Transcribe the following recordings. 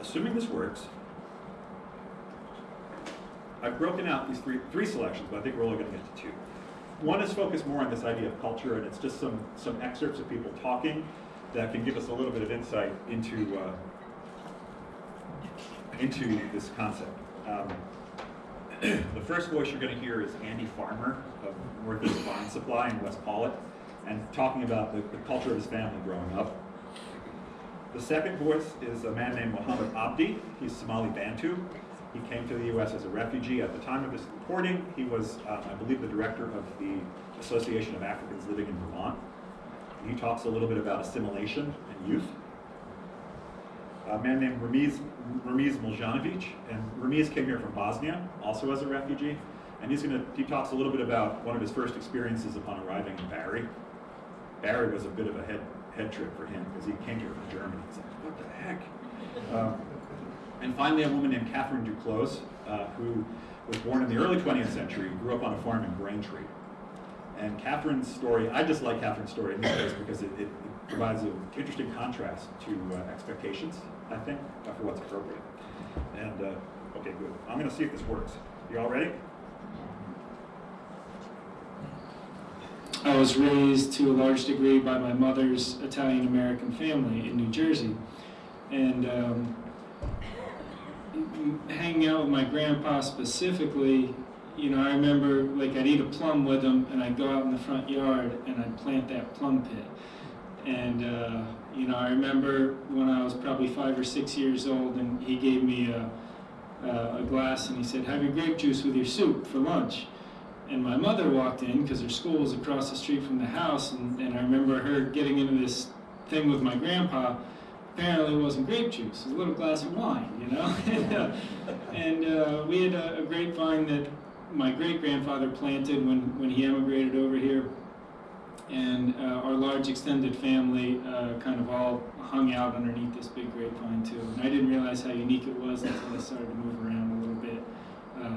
assuming this works, I've broken out these three selections, but I think we're only going to get to two. One is focused more on this idea of culture, and it's just some excerpts of people talking that can give us a little bit of insight into this concept. The first voice you're going to hear is Andy Farmer of Northeast Vine Supply in West Paulet, and talking about the culture of his family growing up. The second voice is a man named Mohammed Abdi. He's Somali Bantu. He came to the U.S. as a refugee. At the time of this recording, he was, I believe, the director of the Association of Africans Living in Vermont. He talks a little bit about assimilation and youth. A man named Ramiz Miljanovic, and Ramiz came here from Bosnia, also as a refugee, and he talks a little bit about one of his first experiences upon arriving in Bari. Bari was a bit of a head trip for him because he came here from Germany. He's like, what the heck? And finally, a woman named Catherine Duclos, who was born in the early 20th century, grew up on a farm in Braintree. And Catherine's story, I just like Catherine's story in this case because it provides an interesting contrast to expectations, I think, for what's appropriate. And, okay, good. I'm going to see if this works. You all ready? I was raised to a large degree by my mother's Italian-American family in New Jersey. And hanging out with my grandpa specifically, you know, I remember, like, I'd eat a plum with him, and I'd go out in the front yard, and I'd plant that plum pit. And, you know, I remember when I was probably 5 or 6 years old, and he gave me a glass, and he said, have your grape juice with your soup for lunch. And my mother walked in, because her school was across the street from the house, and I remember her getting into this thing with my grandpa. Apparently it wasn't grape juice, it was a little glass of wine, you know? and we had a grapevine that my great-grandfather planted when he emigrated over here. And our large extended family kind of all hung out underneath this big grapevine too. And I didn't realize how unique it was until I started to move around a little bit,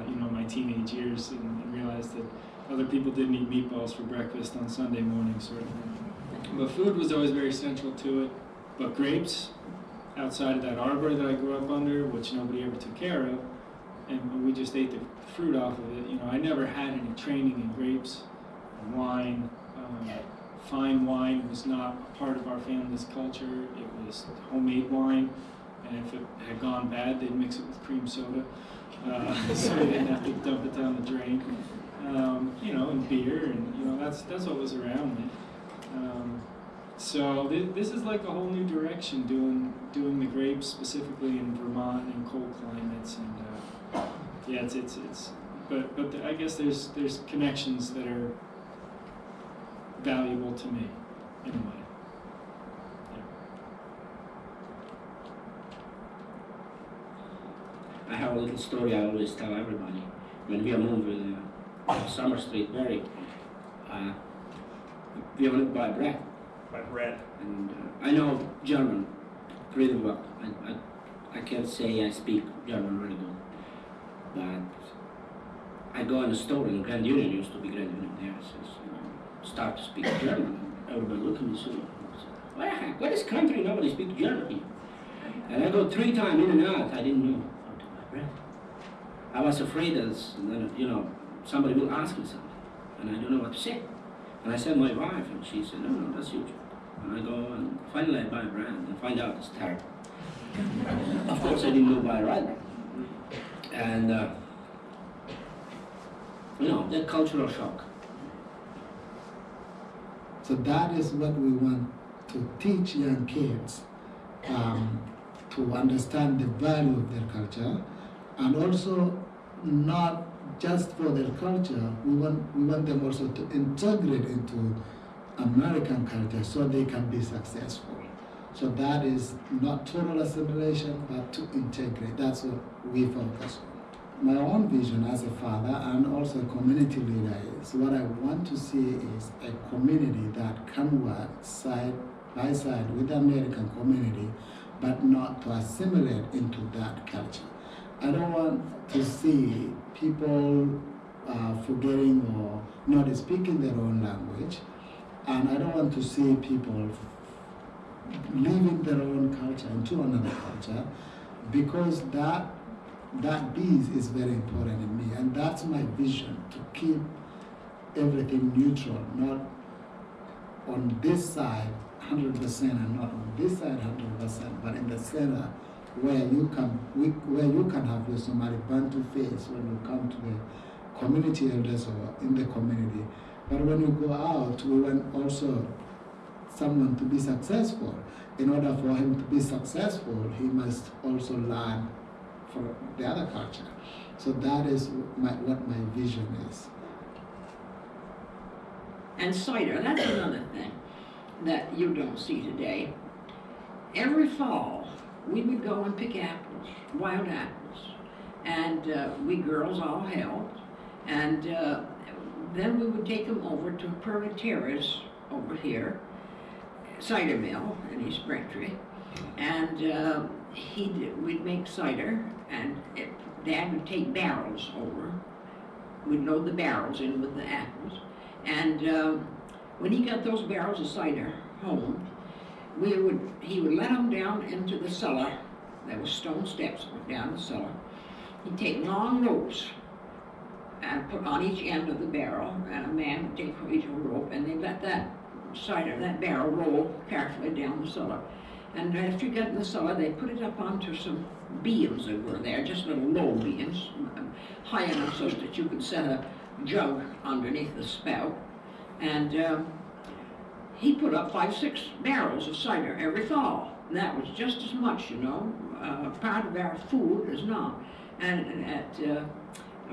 you know, my teenage years, and realized that other people didn't eat meatballs for breakfast on Sunday morning, sort of thing. But food was always very central to it. But grapes, outside of that arbor that I grew up under, which nobody ever took care of, and we just ate the fruit off of it. You know, I never had any training in grapes, wine. Fine wine was not a part of our family's culture. It was homemade wine, and if it had gone bad, they'd mix it with cream soda, so they didn't have to dump it down the drain. You know, and beer, and you know, that's what was around me. So this is like a whole new direction, doing the grapes specifically in Vermont and cold climates, and yeah, but I guess there's connections that are valuable to me in a way. Yeah. I have a little story I always tell everybody. When we moved with Summer Street, Berry, we only buy bread. By bread. And I know German pretty well. I can't say I speak German really good, but I go in the store in Grand Union, used to be Grand Union there, start to speak German. Everybody look at me so, what the heck, what is country, nobody speaks German here. And I go 3 times in and out, I didn't know how to buy bread. I was afraid that, you know, somebody will ask me something, and I don't know what to say. And I said my wife, and she said, no, that's your job. And I go, and finally I buy bread, and find out it's terrible. Of course I didn't know buy right. And, you know, that cultural shock. So that is what we want to teach young kids, to understand the value of their culture, and also not just for their culture, we want them also to integrate into American culture so they can be successful. So that is not total assimilation, but to integrate. That's what we focus on. My own vision as a father and also a community leader is what I want to see is a community that can work side by side with the American community, but not to assimilate into that culture. I don't want to see people forgetting or not speaking their own language, and I don't want to see people leaving their own culture into another culture. because that piece is very important in me, and that's my vision, to keep everything neutral, not on this side 100% and not on this side 100%, but in the center where you can have your Somali Bantu face when you come to the community elders or in the community. But when you go out, we want also someone to be successful. In order for him to be successful, he must also learn from the other culture. So that is what my vision is. And cider, that's another thing that you don't see today. Every fall, we would go and pick apples, wild apples, and we girls all helped, and then we would take them over to Pearly Terrace over here, cider mill in East Braintree, and we'd make cider, and Dad would take barrels over. We'd load the barrels in with the apples, and when he got those barrels of cider home, he would let them down into the cellar. There were stone steps down the cellar. He'd take long ropes and put on each end of the barrel, and a man would take each rope, and they'd let that barrel roll carefully down the cellar. And after you got in the cellar, they put it up onto some beams that were there, just little low beams, high enough so that you could set a jug underneath the spout. And he put up 5-6 barrels of cider every fall. And that was just as much, you know, part of our food as not. And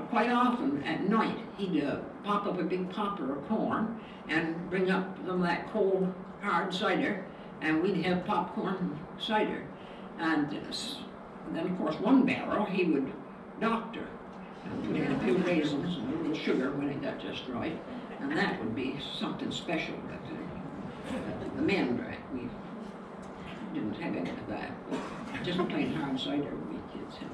quite often at night, he'd pop up a big popper of corn and bring up some of that cold, hard cider, and we'd have popcorn cider. And then, of course, one barrel he would doctor and put in a few raisins and a little sugar when it got just right. And that would be something special that the men drank. We didn't have any of that. Just plain hard cider we kids had.